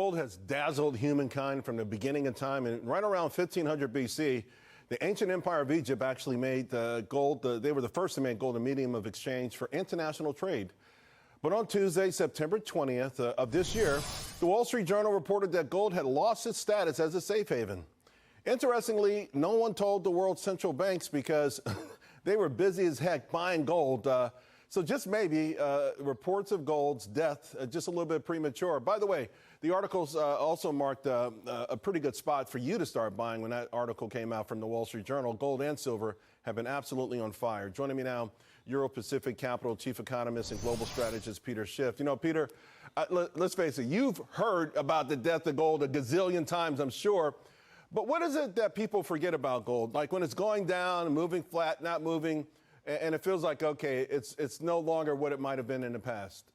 Gold has dazzled humankind from the beginning of time, and right around 1500 BC, the ancient empire of Egypt actually made gold. They were the first to make gold a medium of exchange for international trade. But on Tuesday, September 20th of this year, the Wall Street Journal reported that gold had lost its status as a safe haven. Interestingly, no one told the world's central banks because they were busy as heck buying gold. So just maybe reports of gold's death just a little bit premature. By the way, the articles also marked a pretty good spot for you to start buying when that article came out from the Wall Street Journal. Gold and silver have been absolutely on fire. Joining me now, Euro-Pacific Capital Chief Economist and Global Strategist Peter Schiff. You know, Peter, let's face it, you've heard about the death of gold a gazillion times, I'm sure. But what is it that people forget about gold? Like when it's going down, moving flat, not moving, and it feels like, okay, it's no longer what it might have been in the past.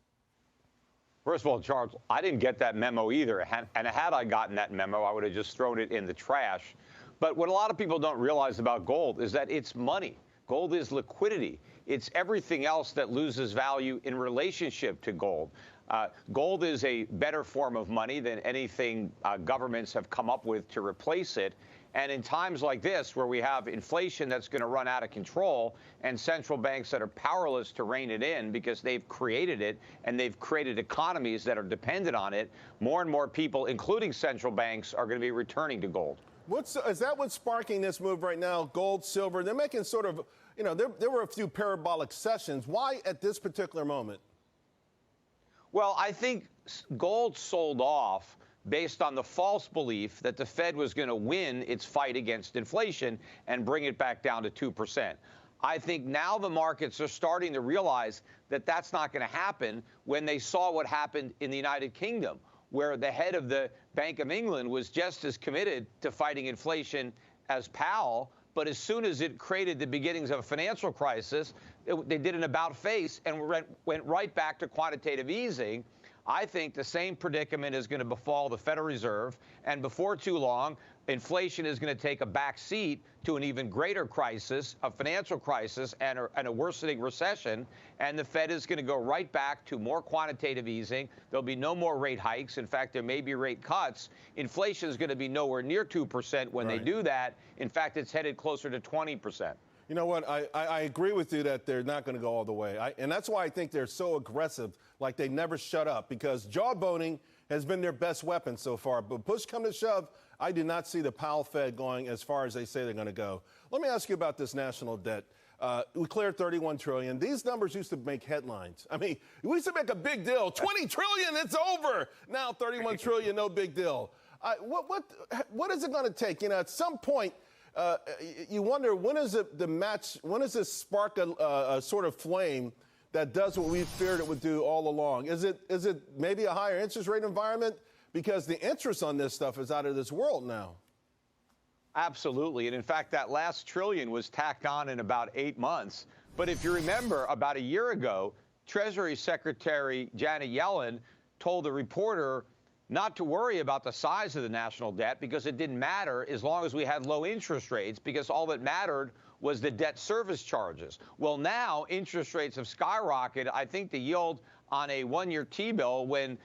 First of all, Charles, I didn't get that memo either. And had I gotten that memo, I would have just thrown it in the trash. But what a lot of people don't realize about gold is that it's money. Gold is liquidity. It's everything else that loses value in relationship to gold. Gold is a better form of money than anything governments have come up with to replace it. And in times like this, where we have inflation that's going to run out of control and central banks that are powerless to rein it in because they've created it and they've created economies that are dependent on it, more and more people, including central banks, are going to be returning to gold. Is that what's sparking this move right now? Gold, silver, they're making sort of, you know, there were a few parabolic sessions. Why at this particular moment? Well, I think gold sold off based on the false belief that the Fed was going to win its fight against inflation and bring it back down to 2%. I think now the markets are starting to realize that that's not going to happen when they saw what happened in the United Kingdom, where the head of the Bank of England was just as committed to fighting inflation as Powell. But as soon as it created the beginnings of a financial crisis, they did an about-face and went right back to quantitative easing. I think the same predicament is going to befall the Federal Reserve, and before too long, inflation is going to take a back seat to an even greater crisis, a financial crisis, and a worsening recession, and the Fed is going to go right back to more quantitative easing. There'll be no more rate hikes. In fact, there may be rate cuts. Inflation is going to be nowhere near 2% when they do that. In fact, it's headed closer to 20%. You know what? I agree with you that they're not going to go all the way. And that's why I think they're so aggressive, like they never shut up, because jawboning has been their best weapon so far. But push come to shove, I do not see the Powell Fed going as far as they say they're going to go. Let me ask you about this national debt. We cleared $31 trillion. These numbers used to make headlines. I mean, we used to make a big deal. $20 trillion, it's over. Now $31 trillion, no big deal. What is it going to take? You know, at some point, you wonder, when is it the match? When does this spark a sort of flame that does what we feared it would do all along? Is it maybe a higher interest rate environment? Because the interest on this stuff is out of this world now. Absolutely. And in fact, that last trillion was tacked on in about 8 months. But if you remember, about a year ago, Treasury Secretary Janet Yellen told a reporter not to worry about the size of the national debt because it didn't matter as long as we had low interest rates, because all that mattered was the debt service charges. Well, now interest rates have skyrocketed. I think the yield on a one-year T-bill when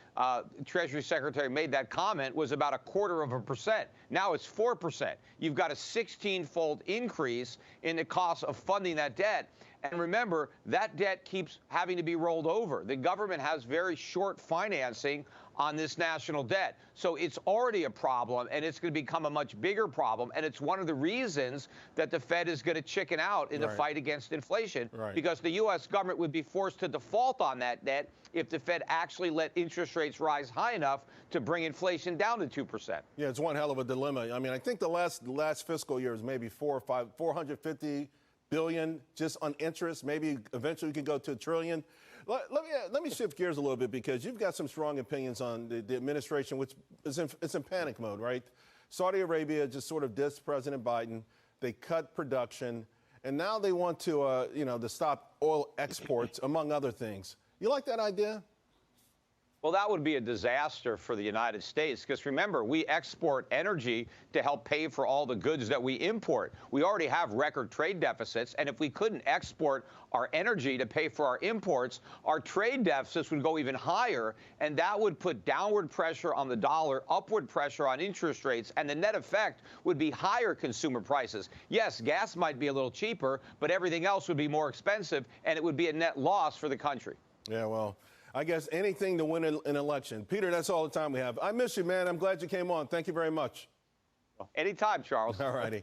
Treasury Secretary made that comment was about 0.25%. Now it's 4%. You've got a 16-fold increase in the cost of funding that debt. And remember, that debt keeps having to be rolled over. The government has very short financing on this national debt. So it's already a problem, and it's going to become a much bigger problem. And it's one of the reasons that the Fed is going to chicken out in the fight against inflation, because the U.S. government would be forced to default on that debt if the Fed actually let interest rates rise high enough to bring inflation down to 2%. Yeah, it's one hell of a dilemma. I mean, I think the last fiscal year is maybe 450 billion just on interest. Maybe eventually we can go to $1 trillion. Let me shift gears a little bit, because you've got some strong opinions on the administration, which is in panic mode, right? Saudi Arabia just sort of dissed President Biden. They cut production, and now they want to stop oil exports, among other things. You like that idea? Well, that would be a disaster for the United States because remember, we export energy to help pay for all the goods that we import. We already have record trade deficits, and if we couldn't export our energy to pay for our imports, our trade deficits would go even higher, and that would put downward pressure on the dollar, upward pressure on interest rates, and the net effect would be higher consumer prices. Yes, gas might be a little cheaper, but everything else would be more expensive, and it would be a net loss for the country. Yeah, well, I guess anything to win an election. Peter, that's all the time we have. I miss you, man. I'm glad you came on. Thank you very much. Anytime, Charles. All righty.